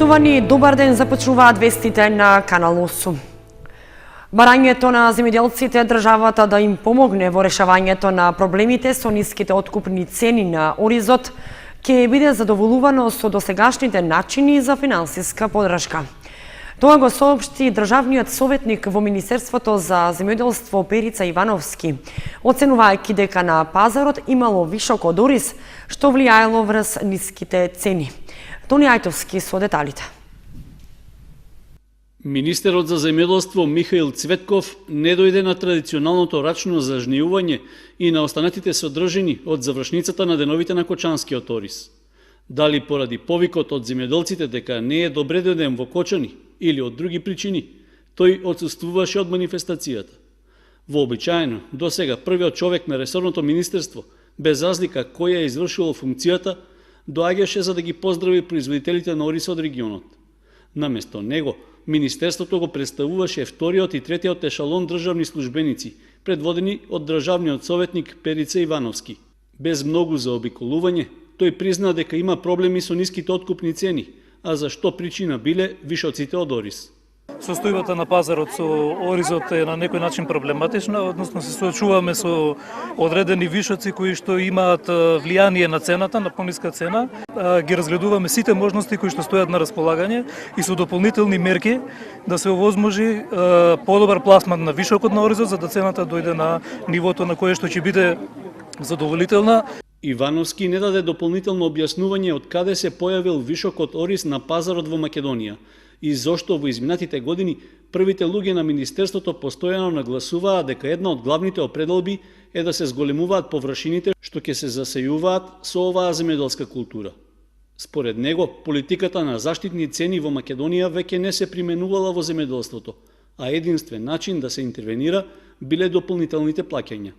Поштувани, добар ден, започнуваат вестите на Канал 8. Барањето на земјоделците државата да им помогне во решавањето на проблемите со ниските откупни цени на оризот ќе биде задоволувано со досегашните начини за финансиска поддршка. Тоа го соопшти државниот советник во Министерството за земјоделство Перица Ивановски, оценувајќи дека на пазарот имало вишок од ориз, што влијаело врз ниските цени. Тони Ајтовски со деталите. Министерот за земјоделство Михаил Цветков не дојде на традиционалното рачно за жнивување и на останатите содржини од завршницата на деновите на Кочанскиот ориз. Дали поради повикот од земјоделците дека не е добре дојден во Кочани или од други причини, тој отсуствуваше од манифестацијата. Вообичаено, досега првиот човек на ресорното министерство, без разлика кој е извршувал функцијата, доаѓаше за да ги поздрави производителите на ориз од регионот. Наместо него, Министерството го представуваше вториот и третиот ешалон државни службеници, предводени од државниот советник Перица Ивановски. Без многу заобиколување, тој призна дека има проблеми со ниските откупни цени, а за што причина биле вишоците од ориз. Состојбата на пазарот со оризот е на некој начин проблематична, односно се соочуваме со одредени вишоци кои што имаат влијание на цената, на пониска цена. Ги разгледуваме сите можности кои што стојат на располагање и со дополнителни мерки да се овозможи подобар пласман на вишокот на оризот, за да цената дојде на нивото на кое што ќе биде задоволителна. Ивановски не даде дополнително објаснување од каде се појавил вишокот ориз на пазарот во Македонија и зошто во изминатите години првите луѓе на Министерството постојано нагласуваа дека една од главните определби е да се зголемуваат површините што ќе се засејуваат со оваа земјоделска култура. Според него, политиката на заштитни цени во Македонија веќе не се применувала во земјоделството, а единствен начин да се интервенира биле дополнителните плаќања.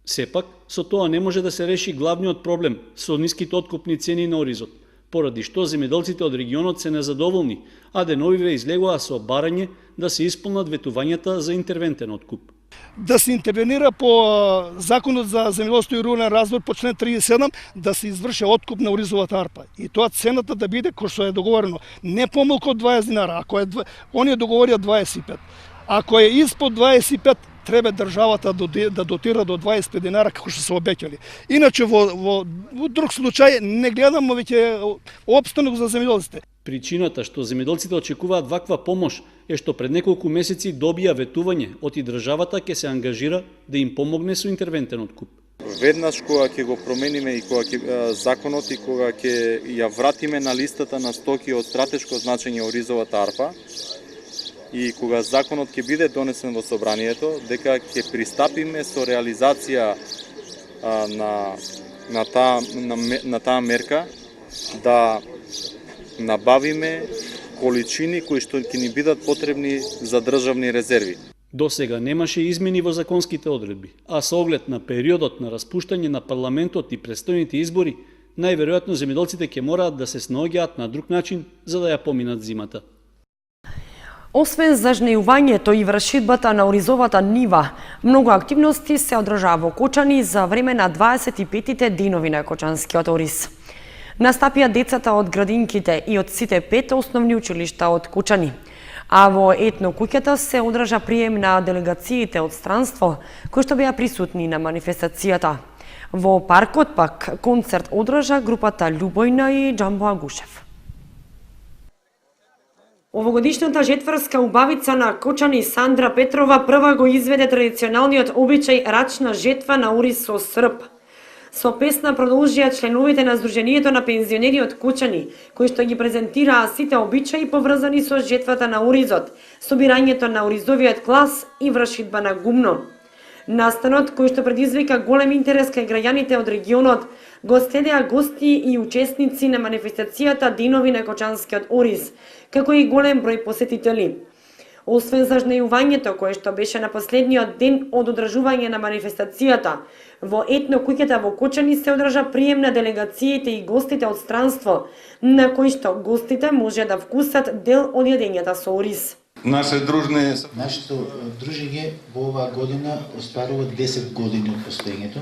Сепак, со тоа не може да се реши главниот проблем со ниските откупни цени на оризот, поради што земјоделците од регионот се незадоволни, а деновиве излегоа со барање да се исполнат ветувањата за интервентен откуп. Да се интервенира по Законот за земјоделство и рурален развој по член 37, да се изврши откуп на оризовата арпа. И тоа цената да биде кој што е договорено, не помалку од 20 динара, ако е оние договорија 25. Ако е испод 25, треба државата да дотира до 25 динара како што се обеќали. Иначе во друг случај не гледаме веќе опстанок за земјоделците. Причината што земјоделците очекуваат ваква помош е што пред неколку месеци добија ветување од и државата ќе се ангажира да им помогне со интервентен откуп. Веднаш кога ќе го промениме и кога ќе законот и кога ќе ја вратиме на листата на стоки од стратешко значење оризовата арпа, и кога законот ќе биде донесен во собранието, дека ќе пристапиме со реализација на таа мерка, да набавиме количини кои што ќе ни бидат потребни за државни резерви. Досега немаше измени во законските одредби, а со оглед на периодот на распуштање на парламентот и престојните избори, најверојатно земјоделците ќе мораат да се снаоѓаат на друг начин за да ја поминат зимата. Освен зажнејувањето и вршидбата на оризовата нива, многу активности се одржаа во Кочани за време на 25-тите денови на Кочанскиот ориз. Настапија децата од градинките и од сите 5 основни училишта од Кочани. А во етно куќата се одржа прием на делегациите од странство, кои што беа присутни на манифестацијата. Во паркот пак концерт одржа групата Љубојна и Џамбо Агушев. Овогодишната жетварска убавица на Кочани Сандра Петрова прва го изведе традиционалниот обичај рачна жетва на ориз со срп. Со песна продолжија членовите на Сдруженијето на пензионери од Кочани, кои што ги презентираа сите обичаи поврзани со жетвата на оризот, собирањето на оризовиот клас и вршидба на гумно. Настанот, кој што предизвика голем интерес кај граѓаните од регионот, го следеа гости и учесници на манифестацијата Денови на Кочанскиот ориз, како и голем број посетители. Освен зажнејувањето кое што беше на последниот ден од одржување на манифестацијата, во етно куќата во Кочани се одржа прием на делегациите и гостите од странство, на кои што гостите може да вкусат дел од јадењата со ориз. Нашето дружење во оваа година остварува 10 години од постоењето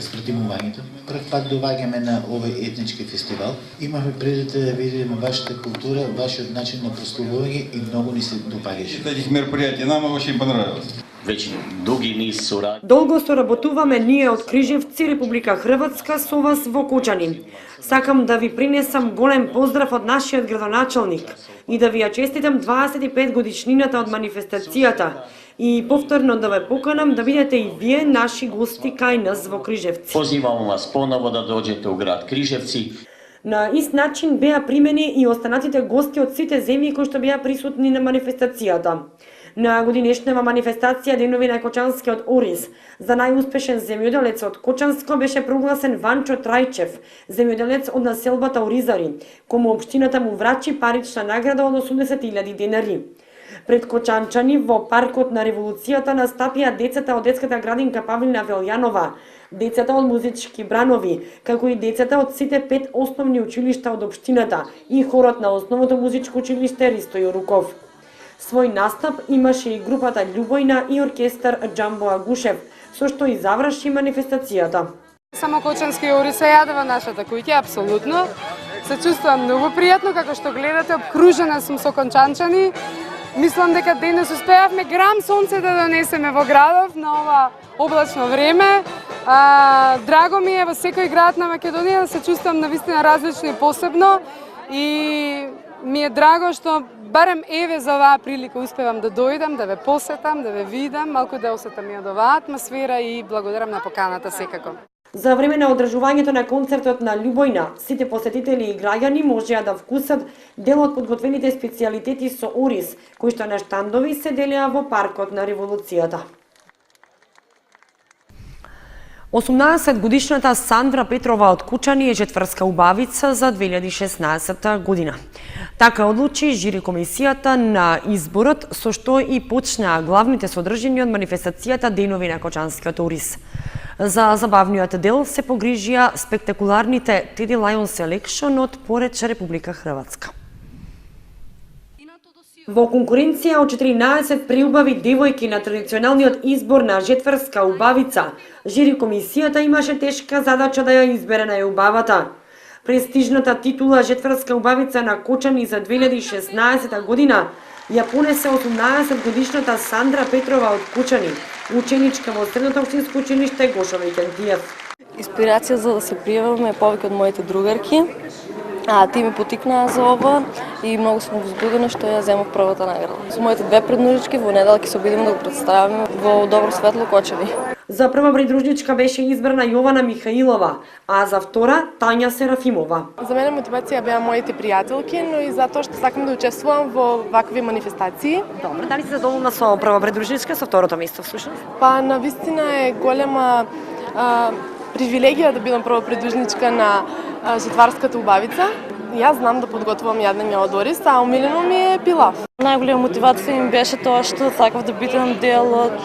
спротивувањето. Прв пат доаѓаме на овој етнички фестивал. Имавме прилика да видиме вашата култура, вашиот начин на прославување и многу ни се допаѓаше. Таких меропријатија нам очень понравилось. Веќе дуги низ сораѓа. Долго соработуваме ние од Крижевци, Република Хрватска, со вас во Кочани. Сакам да ви принесам голем поздрав од нашиот градоначалник и да ви ја честитам 25 годишнината од манифестацијата и повторно да ве поканам да бидете и вие наши гости кај нас во Крижевци. Позивам вас поново да доđете у град Крижевци. На ист начин беа примени и останатите гости од сите земји кои што беа присутни на манифестацијата. На годинешнава манифестација Денови на Кочанскиот Орис за најуспешен земјоделец од Кочанско беше прогласен Ванчо Трајчев, земјоделец од населбата Оризари, кому општината му врачи парична награда од 80.000 денари. Пред кочанчани во паркот на Револуцијата настапија децата од детската градинка Павлина Велјанова, децата од музички бранови, како и децата од сите 5 основни училишта од општината и хорот на основното музичко училиште Ристо Јоруков. Свој настап имаше и групата Љубојна и оркестар Џамбо Агушев, со што и заврши манифестацијата. Само Кочански Орис се јаде во нашата куќа, апсолутно. Се чувствувам многу пријатно, како што гледате, обкружена сум со кончанчани. Мислам дека денес успеавме грам сонце да донесеме во градов на ова облачно време. Драго ми е во секој град на Македонија да се чувствам навистина различно и посебно и ми е драго што барем еве за оваа прилика успевам да дојдам, да ве посетам, да ве видам, малку да осетам и од оваа атмосфера и благодарам на поканата секако. За време на одржувањето на концертот на Љубојна, сите посетители и граѓани можеа да вкусат дел од подготвените специјалитети со ориз, кои што на штандови се делеа во паркот на Револуцијата. 18-годишната Сандра Петрова од Кучани е четврска убавица за 2016 година. Така одлучи жири комисијата на изборот, со што и почнаа главните содржини од манифестацијата Денови на Кочанскиот Орис. За забавниот дел се погрижија спектакуларните Teddy Lion Selection од Пореч, Република Хрватска. Во конкуренција од 14 преубави девојки на традиционалниот избор на жетврска убавица, жири комисијата имаше тешка задача да ја избере најубавата. Престижната титула жетврска убавица на Кочани за 2016 година ја понесе 18-годишната Сандра Петрова од Кучани, ученичка во средното општинско училиште Гошове Кентиев. Инспирација за да се пријавам е повеќе од моите другарки. Тие ме потикнаа за ова и многу сум возбудена што ја земав првата награда. Со моите две придружнички во недела ќе се обидиме да го представиме во добро светло Кочани. За прва придружничка беше избрана Јована Михаилова, а за втора Тања Серафимова. За мене мотивација беа моите пријателки, но и затоа што сакам да учествувам во вакви манифестации. Добро, дали си задоволна со прва придружничка, со второто место всушност? Па навистина е голема привилегија да бидам прва придружничка на жетварската убавица. Јас знам да подготвувам јадење од ориз, а омилено ми е пилав. Најголема мотивација ми беше тоа што сакав да бидам дел од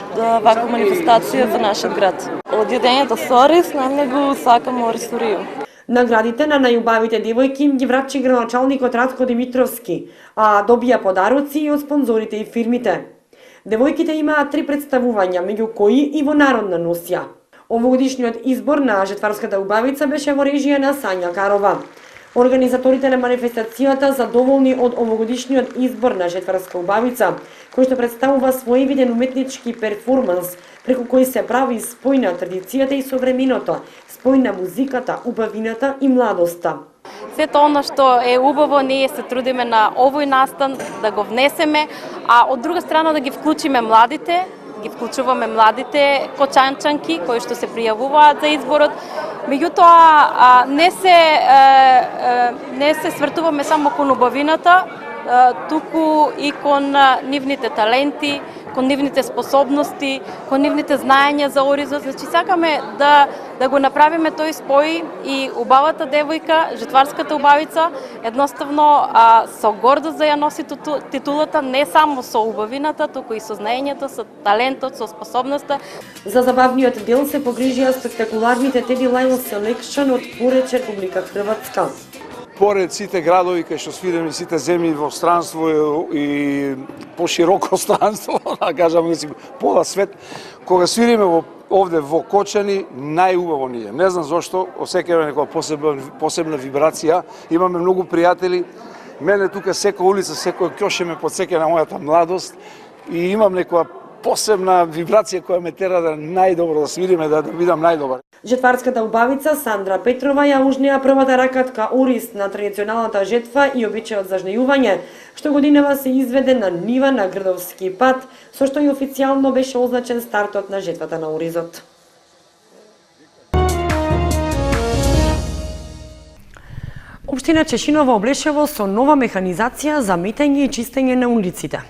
ваква манифестација за нашиот град. Од јадењето со ориз најмногу сакам ориз со Рио. Наградите на најубавите девојки им ги врачи градоначалникот Радко Димитровски, а добија подароци и од спонзорите и фирмите. Девојките имаат 3 представувања, меѓу кои и во народна носија. Овогодишниот избор на жетварската убавица беше во режија на Сања Карова. Организаторите на манифестацијата задоволни од овогодишниот избор на жетварска убавица, кој што представува своевиден уметнички перформанс, преку кој се прави спој на традицијата и современото, спој на музиката, убавината и младоста. Сето оно што е убаво, ние се трудиме на овој настан да го внесеме, а од друга страна да ги вклучиме младите, ги вклучуваме младите кочанчанки кои што се пријавуваат за изборот. Меѓутоа не се свртуваме само кон убавината, туку и кон нивните таленти, кон нивните способности, кон нивните знаења за оризот. Значи сакаме да го направиме тој спој и убавата девојка, жетварската убавица, едноставно со гордост да ја носи титулата не само со убавината, туку и со знаењето, со талентот, со способноста. За забавниот дел се погрижија спектакуларните Teddy Lion Selection од Пореч, Република Хрватска. поред сите градови кај што свиреме сите земји во странство и пошироко странство, да кажам, пола свет, кога свириме овде во Кочани, најубаво ни е. Не знам зошто, осеќаме некоја посебна вибрација. Имаме многу пријатели. Мене тука секоја улица, секој ќоше ме потсеќа на мојата младост и имам некоја посебна вибрација која ме тера да најдобро да свириме, да бидам најдобар. Жетварската убавица Сандра Петрова ја ужнеа првата ракатка ориз на традиционалната жетва и обичајот за жнејување, што годинава се изведе на нива на Грдовски пат, со што и официјално беше означен стартот на жетвата на оризот. Општина Чешиново Облешево со нова механизација за метење и чистење на улиците.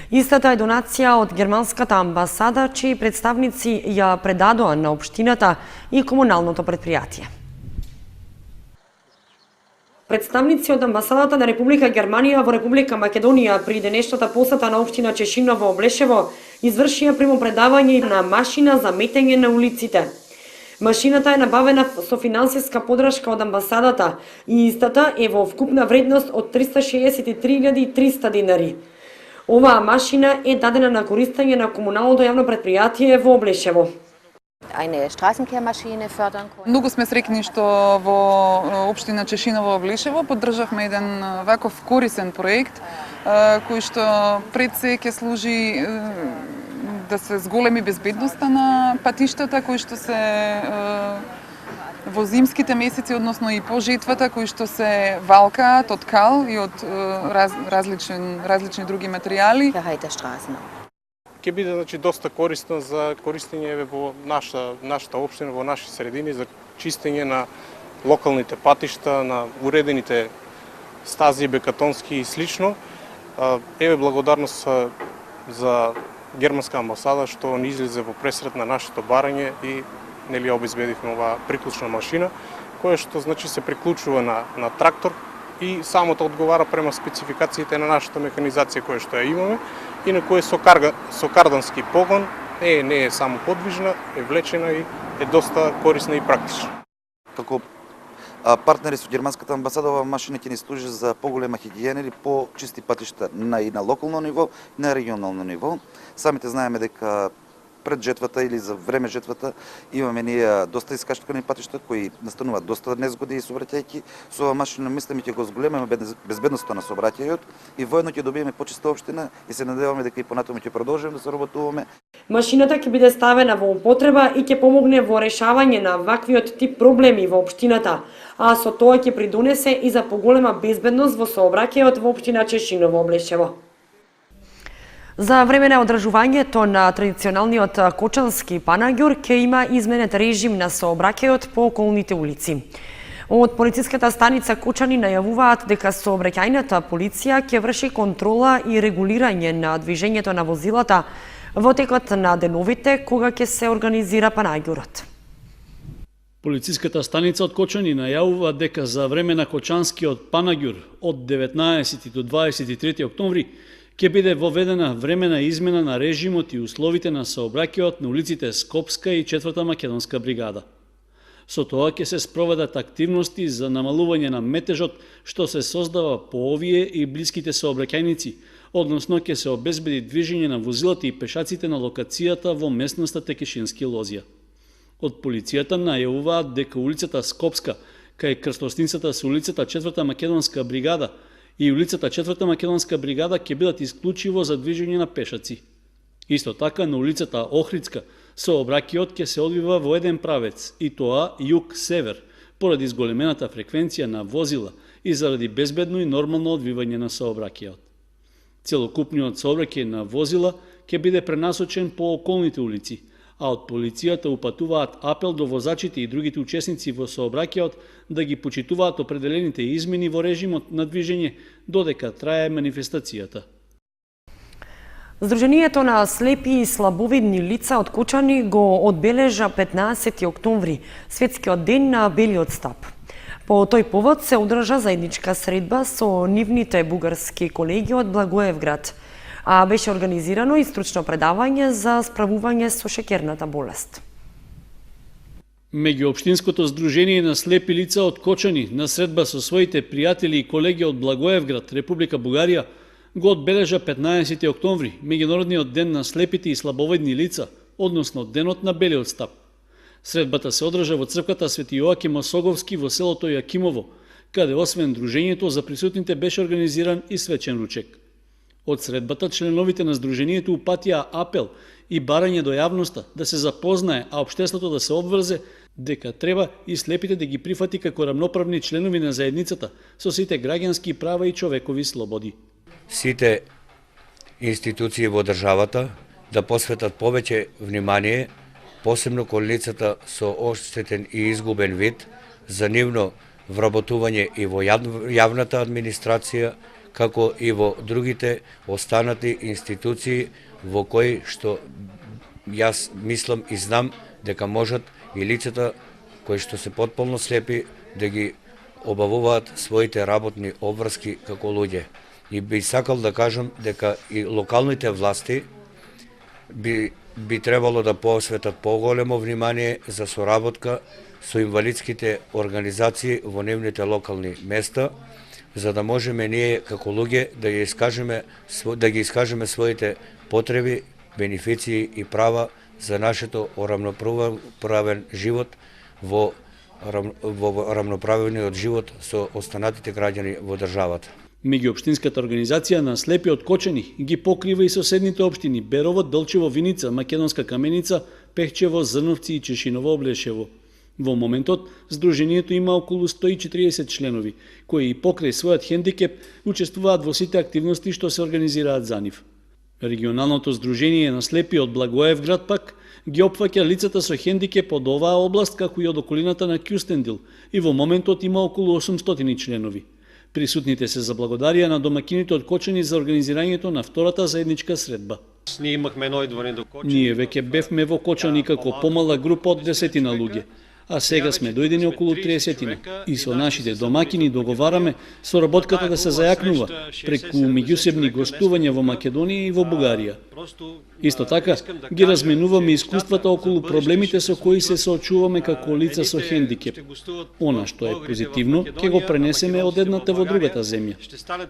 Истата е донација од германската амбасада, чии представници ја предадоа на општината и комуналното предпријатие. Представници од амбасадата на Република Германија во Република Македонија при денешната посета на општина Чешиново Облешево извршија примопредавање на машина за метење на улиците. Машината е набавена со финансиска подршка од амбасадата и истата е во вкупна вредност од 363.300 динари. Оваа машина е дадена на користење на комуналното јавно предпријатие во Облешево. Многу сме среќни што во општина Чешиново Облешево поддржавме еден ваков корисен проект кој што пред се ќе служи да се зголеми безбедноста на патиштата кои што се во зимските месеци, односно и по жетвата, кои што се валкаат од кал и од различни други материјали. Ќе биде доста корисно за користење во нашата општина, во наши средини, за чистење на локалните патишта, на уредените стази, бекатонски и слично. Еве благодарност за германска амбасада што ни излезе во пресрет на нашето барање и нели обезбедивме оваа приклучна машина, која што значи се приклучува на трактор и самото одговара према спецификациите на нашата механизација која што ја имаме и на која со кардански погон не е само подвижна, е влечена и е доста корисна и практична. Како партнери со германската амбасада, оваа машина ќе ни служи за поголема хигиена или по-чисти патишта и на локално ниво, и на регионално ниво. Самите знаеме дека пред жетвата или за време жетвата имаме ние доста искачкани патишта кои настануваат доста незгоди и сообраќајки. Со оваа машина мислиме ќе го зголемиме безбедноста на сообраќајот и воедно ќе добиеме почиста општина и се надеваме дека и понатаму ќе продолжиме да се работуваме. Машината ќе биде ставена во употреба и ќе помогне во решавање на ваквиот тип проблеми во општината, а со тоа ќе придонесе и за поголема безбедност во сообраќајот во општина Чешиново Облешево. За време на одржувањето на традиционалниот кочански панаѓур ќе има изменет режим на сообраќајот по околните улици. Од полициската станица Кочани најавуваат дека сообраќајната полиција ќе врши контрола и регулирање на движењето на возилата во текот на деновите кога ќе се организира панаѓурот. Полициската станица од Кочани најавува дека за време на кочанскиот панаѓур од 19 до 23 октомври ќе биде воведена времена измена на режимот и условите на сообраќајот на улиците Скопска и 4-та македонска бригада. Со тоа ќе се спроведат активности за намалување на метежот што се создава по овие и блиските сообраќајници, односно ќе се обезбеди движење на возилата и пешаците на локацијата во местноста Текешински Лозија. Од полицијата најавуваат дека улицата Скопска, кај крстосницата со улицата 4-та македонска бригада и улицата 4-та македонска бригада ќе бидат исклучиво за движење на пешаци. Исто така на улицата Охридска сообраќајот ќе се одвива во еден правец, и тоа југ-север, поради зголемената фреквенција на возила и заради безбедно и нормално одвивање на сообраќајот. Целокупниот сообраќај на возила ќе биде пренасочен по околните улици, а од полицијата упатуваат апел до возачите и другите учесници во сообраќајот да ги почитуваат определените измени во режимот на движење додека трае манифестацијата. Сдруженијето на слепи и слабовидни лица од Кочани го одбележа 15 октомври, светскиот ден на белиот стап. По тој повод се одржа заедничка средба со нивните бугарски колеги од Благоевград, а беше организирано и стручно предавање за справување со шеќерната болест. Меѓуопштинското здружение на слепи лица од Кочани на средба со своите пријатели и колеги од Благоевград, Република Бугарија, го одбележа 15 октомври, меѓународниот ден на слепите и слабовидни лица, односно денот на белиот стап. Средбата се одржа во црквата Свети Јоаким Осоговски во селото Јакимово, каде освен дружењето за присутните беше организиран и свечен ручек. Од средбата членовите на здружението упатија апел и барање до јавноста да се запознае, а општеството да се обврзе дека треба и слепите да ги прифати како рамноправни членови на заедницата со сите граѓански права и човекови слободи. Сите институции во државата да посветат повеќе внимание, посебно кон лицата со оштетен и изгубен вид, за нивно вработување и во јавната администрација, како и во другите останати институции во кои што јас мислам и знам дека можат и лицата кои што се потполно слепи да ги обавуваат своите работни обврски како луѓе. И би сакал да кажам дека и локалните власти би требало да посветат поголемо внимание за соработка со инвалидските организации во нивните локални места, за да можеме ние како луѓе да ги искажеме своите потреби, бенефиции и права за нашето рамноправен живот во рамноправениот живот со останатите граѓани во државата. Меѓуопштинската организација на слепи од Кочани ги покрива и соседните општини Берово, Дълчево, Виница, Македонска Каменица, Пехчево, Зрновци и Чешиново, Облешево. Во моментот, здружението има околу 140 членови, кои и покрај својот хендикеп учествуваат во сите активности што се организираат за нив. Регионалното здружение на слепи од Благоевград пак ги опфаќа лицата со хендикеп од оваа област како и од околината на Кюстендил и во моментот има околу 800 членови. Присутните се заблагодарија на домакините од Кочани за организирањето на втората заедничка средба. Ние веќе бевме во Кочани како помала група од 10 луѓе, а сега сме дојдени околу 30 и со нашите домакини договараме соработката да се зајакнува преку меѓусебни гостувања во Македонија и во Бугарија. Исто така, ги разменуваме искуствата околу проблемите со кои се соочуваме како лица со хендикеп. Она што е позитивно, ќе го пренесеме од едната во другата земја.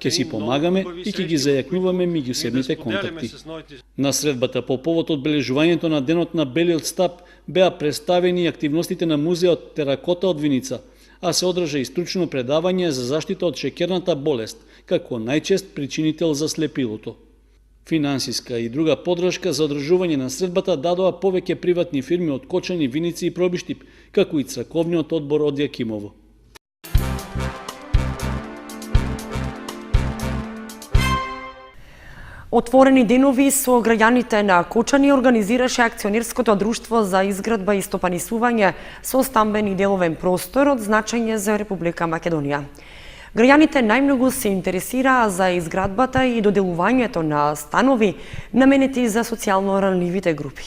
Ќе си помагаме и ќе ги зајакнуваме меѓусебните контакти. На средбата по повод одбележувањето на денот на белиот стап беа представени активностите на музеот Теракота од Виница, а се одржа и стручно предавање за заштита од шеќерната болест, како најчест причинител за слепилото. Финансиска и друга поддршка за одржување на средбата дадоа повеќе приватни фирми од Кочани, Виници и Пробиштип, како и црковниот одбор од Јакимово. Отворени денови со граѓаните на Кочани организираше акционерското друштво за изградба и стопанисување со стамбен и деловен простор од значење за Република Македонија. Граѓаните најмногу се интересираа за изградбата и доделувањето на станови наменети за социјално ранливите групи.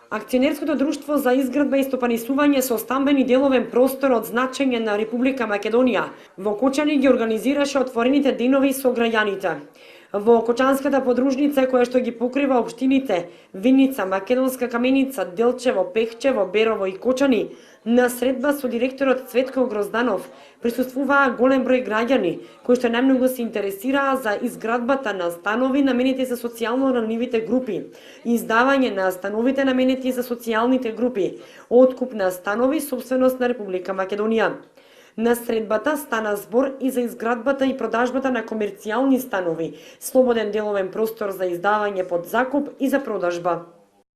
Акционерското друштво за изградба и стопанисување со стамбен и деловен простор од значење на Република Македонија во Кочани ги организираше отворените денови со граѓаните. Во Кочанската подружница која што ги покрива општините Виница, Македонска Каменица, Делчево, Пехчево, Берово и Кочани, на средба со директорот Цветко Грозданов присуствуваа голем број граѓани кои што најмногу се интересираа за изградбата на станови наменети за социјално ранливите групи, издавање на становите наменети за социјалните групи, откуп на станови собственост на Република Македонија. На средбата стана збор и за изградбата и продажбата на комерцијални станови, слободен деловен простор за издавање под закуп и за продажба.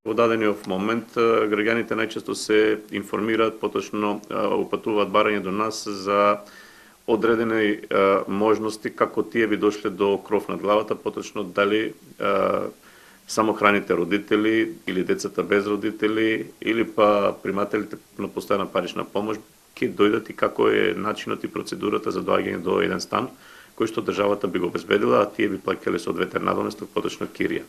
Во дадениот момент граѓаните најчесто се информираат, поточно упатуваат барање до нас за одредени можности како тие би дошле до кров над главата, поточно дали самохраните родители или децата без родители или па примателите на постојана парична помош ќе дојдат и како е начинот и процедурата за доаѓање до еден стан кој што државата би го обезбедила, а тие би плаќале соодветен надоместок, поточно кирија.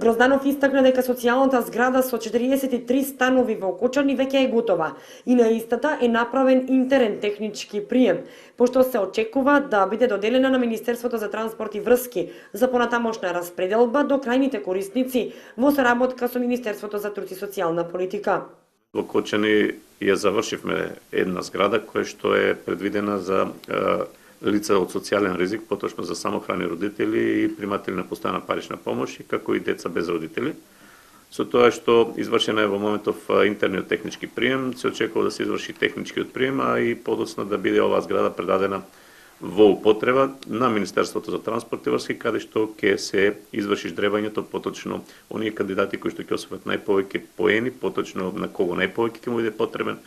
Грозданов истакна дека социјалната зграда со 43 станови во Кочани веќе е готова и на истата е направен интерен технички прием, пошто се очекува да биде доделена на Министерството за транспорт и врски за понатамошна распределба до крајните корисници во соработка со Министерството за труд и социјална политика. Во Кочани ја завршивме една зграда која што е предвидена за лица од социјален ризик, поточно за самохрани родители и приматели на постојана парична помош, и како и деца без родители. Со тоа што извршена е во моментов интерниот технички прием, се очекува да се изврши техничкиот прием, а и подоцна да биде оваа зграда предадена во употреба на Министерството за транспорт и врски, каде што ќе се изврши ждребањето, поточно оние кандидати кои што ќе освојат најповеќе поени, поточно на кого најповеќе ќе му биде потребен.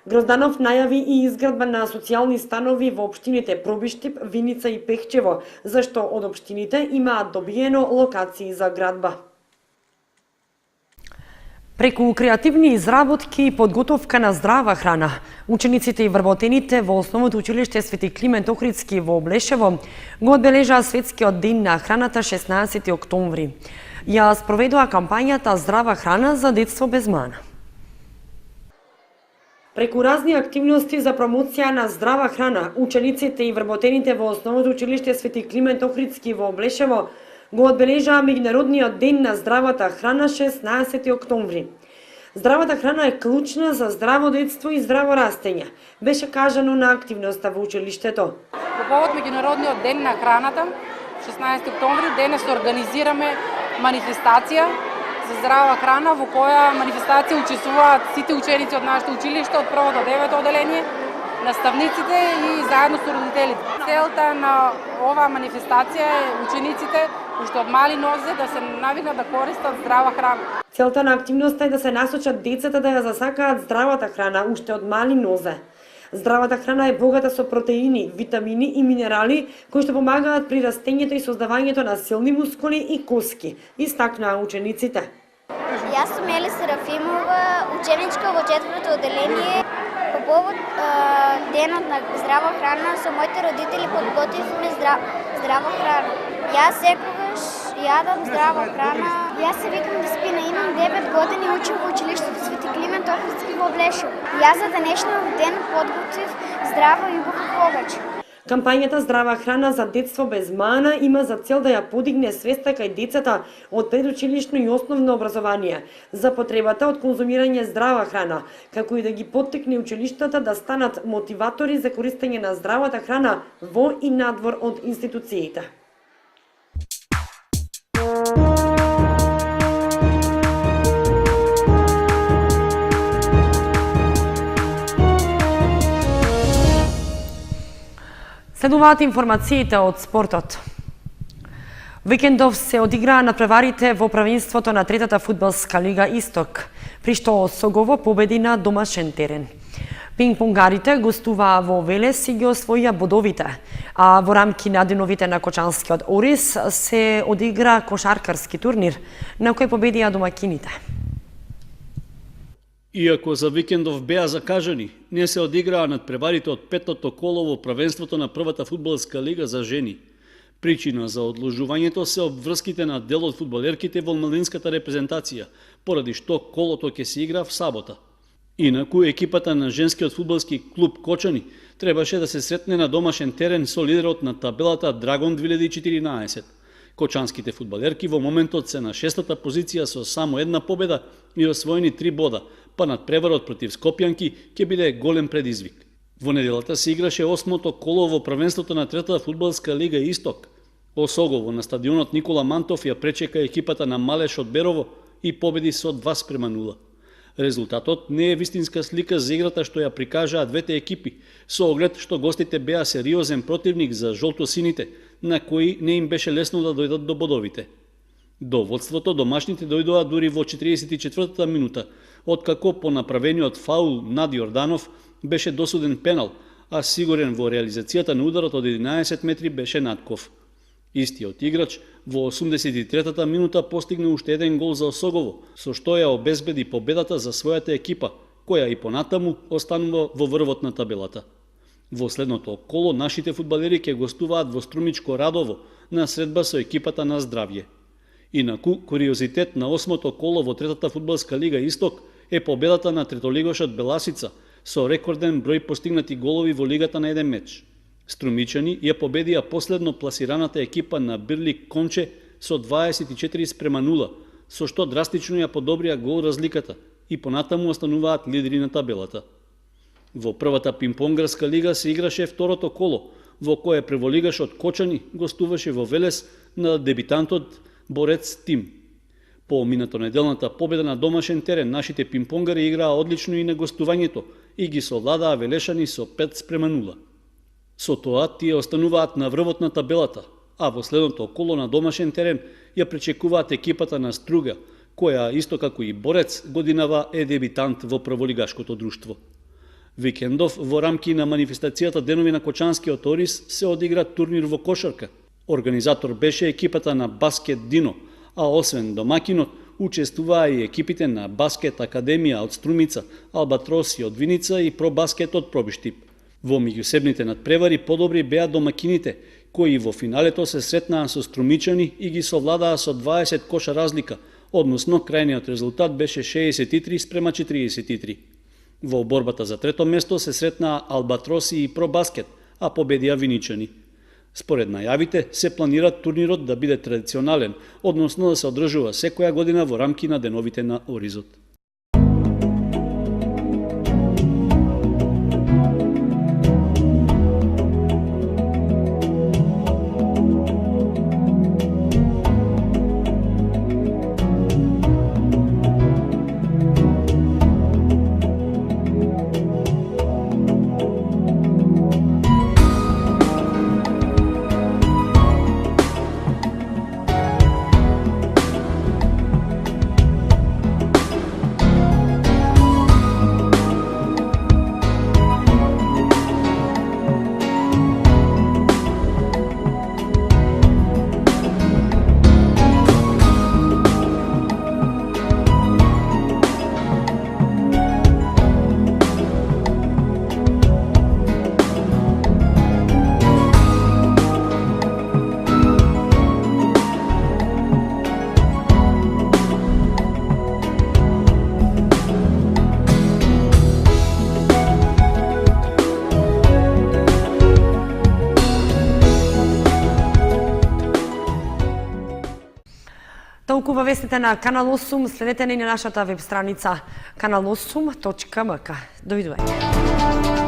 Грозданов најави и изградба на социјални станови во општините Пробиштип, Виница и Пехчево, зашто од општините имаат добиено локации за градба. Преку креативни изработки и подготовка на здрава храна, учениците и вработените во Основното училиште Свети Климент Охридски во Облешево го одбележаа Светскиот ден на храната 16 октомври. Ја спроведува кампањата Здрава храна за детство без мана. Преку разни активности за промоција на здрава храна, учениците и вработените во Основното училиште Свети Климент Охридски во Облешево го одбележаа Меѓународниот ден на здравата храна 16 октомври. Здравата храна е клучна за здраво детство и здраво растење, беше кажано на активноста во училиштето. По повод Меѓународниот ден на храната, 16 октомври, денес организираме манифестација за здрава храна, во која манифестација учествуваат сите ученици од нашето училиште, од 1 до 9 одделение, наставниците и заедно со родителите. Целта на оваа манифестација е учениците уште од мали нозе да се навикнат да користат здрава храна. Целта на активноста е да се насочат децата да ја засакаат здравата храна уште од мали нозе. Здравата храна е богата со протеини, витамини и минерали кои што помагаат при растењето и создавањето на силни мускули и коски, истакнаа учениците. Јас сум Ели Серафимова, ученичка во 4-то одделение. По повод денот на здрава храна со моите родители подготвивме здрава храна. Јас секогаш јадам здрава храна. Јас се викам Деспина, имам 9 години, учам во училиштето Свети Климент Охридски во Облешево. Јас за денешниот ден подготвив здрава љубов повеќе. Кампањата Здрава храна за детство без мана има за цел да ја подигне свеста кај децата од предучилишно и основно образование за потребата од конзумирање здрава храна, како и да ги поттикне училиштата да станат мотиватори за користење на здравата храна во и надвор од институциите. Следуваат информациите од спортот. Викендов се одиграа надпреварите во правенството на третата фудбалска лига Исток, при што Осогово победи на домашен терен. Пинг-понгарите гостуваа во Велес и ги освоија бодовите, а во рамки на деновите на Кочанскиот Орис се одигра кошаркарски турнир, на кој победија домакините. Иако за викендов беа закажани, не се одиграа надпреварите од петото коло во правенството на првата фудбалска лига за жени. Причина за одложувањето се обврските на дел од фудбалерките во младинската репрезентација, поради што колото ќе се игра в сабота. Инаку, екипата на женскиот фудбалски клуб Кочани требаше да се сретне на домашен терен со лидерот на табелата Драгон 2014. Кочанските фудбалерки во моментот се на 6-та позиција со само една победа и освоени 3 бода, па надпреварот против Скопјанки ќе биде голем предизвик. Во неделата се играше 8-то коло во правенството на третата фудбалска лига Исток. Осогово на стадионот Никола Мантов ја пречека екипата на Малеш од Берово и победи со 2:0. Резултатот не е вистинска слика за играта што ја прикажаа двете екипи, со оглед што гостите беа сериозен противник за жолтосините, на кои не им беше лесно да дојдат до бодовите. До водството домашните дојдоа дури во 44-та минута, откако по направениот фаул над Јорданов беше досуден пенал, а сигурен во реализацијата на ударот од 11 метри беше Натков. Истиот играч во 83-та минута постигна уште еден гол за Осогово, со што ја обезбеди победата за својата екипа, која и понатаму останува во врвот на табелата. Во следното коло нашите фудбалери ќе гостуваат во Струмичко Радово на средба со екипата на Здравје. Инаку, куриозитет на 8-то коло во третата фудбалска лига Исток е победата на третолигошот Беласица со рекорден број постигнати голови во лигата на еден меч. Струмичани ја победија последно пласираната екипа на Бирлик Конче со 24:0, со што драстично ја подобрија гол разликата и понатаму остануваат лидери на табелата. Во првата пинг-понгарска лига се играше второто коло, во кое прволигашот Кочани гостуваше во Велес на дебитантот Борец Тим. По минатонеделната победа на домашен терен, нашите пинг-понгари играа одлично и на гостувањето и ги совладаа Велешани со 5:0. Со тоа тие остануваат на врвот на табелата, а во следното коло на домашен терен ја пречекуваат екипата на Струга, која, исто како и Борец, годинава е дебитант во прволигашкото друштво. Викендов, во рамки на манифестацијата Денови на Кочанскиот Орис, се одигра турнир во кошарка. Организатор беше екипата на Баскет Дино, а освен домакинот, учествуваа и екипите на Баскет Академија од Струмица, Албатроси од Виница и Пробаскет од Пробиштип. Во меѓусебните надпревари подобри беа домакините, кои во финалето се сретнаа со Струмичани и ги совладаа со 20 коша разлика, односно крајниот резултат беше 63:43. Во борбата за трето место се сретнаа Албатроси и Пробаскет, а победија Виничани. Според најавите, се планира турнирот да биде традиционален, односно да се одржува секоја година во рамки на Деновите на Оризот. Толкува вестите на Канал 8, следете ни на нашата веб страница kanal8.mk. Довидување.